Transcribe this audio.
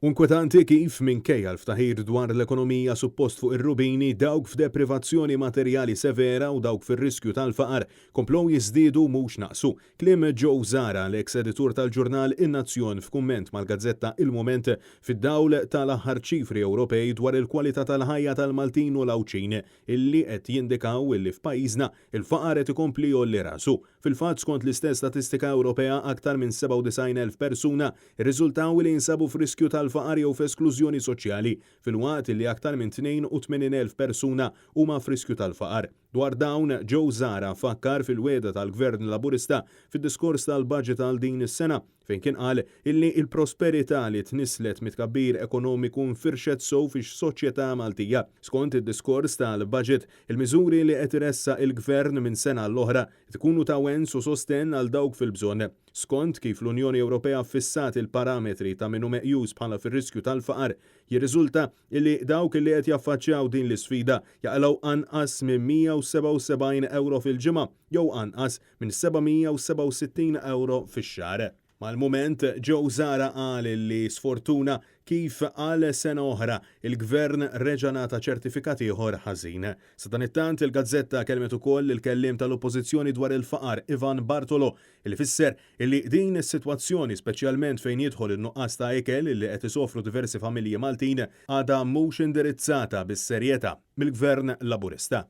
Inkwetanti kif minkejja l-ftaħir dwar l-ekonomija suppost fuq ir-rubini dawk f'deprivazzjoni materjali severa u dawk fir-riskju tal-faqar komplow jiżdiedu mhux naqsu. Kliem Joe Zara, l-eks editur tal-ġurnal In-Nazzjon f'kumment mal-gazzetta Il-Mument fid-dawl tal-aħħar ċifri Ewropej dwar il-kwalità tal-ħajja tal-Maltin u l-Awċin illi qed jindikaw illi f'pajjiżna il-faqar qed ikompli jolli rasu. Fil-fatt skont l-istess statistika Ewropea aktar minn 97,000 persuna irriżultaw li jinsabu f'riskju tal-faqar jew f'esklużjoni soċjali fil-waqt li aktar minn 82,000 persuna huma f'riskju tal-faqar. Dwar dawn Joe Zara fakkar fil-weda tal-Gvern Laburista fid-diskors tal-budget għal din is-sena fejn kien qal illi il-prosperità li tnislet mit-tkabbir ekonomiku nfirxet sew fix-soċjetà Maltija. Skont id-diskors tal-budget, il-miżuri li qed iressa il-Gvern minn sena l-oħra tkunu ta' wens u sostenn għal dawk fil-bżonn. Skont kif l-Unjoni Ewropea fissat il-parametri ta' minnu meqjus bħala fir-riskju tal-faqar, jirriżulta illi dawk li qed jaffaċċjaw din l-isfida jaqalgħu anqas minn 177 euro fil-ġimgħa jew anqas minn 767 euro fix-xahar. Mal-mument Joe Zara qal li sfortuna kif għal sena oħra il-Gvern reġa' nata ċertifikat ieħor ħażin. Sa dan it-tant il-Gazzetta kelmet ukoll il-kelliem tal-Oppożizzjoni dwar il-faqar Ivan Bartolo il fisser illi din is-sitwazzjoni speċjalment fejn jidħol in-nuqqas ta' ikel illi qed isofru diversi familji Maltin għadha mhux indirizzata bis-serjetà mill-Gvern Laburista.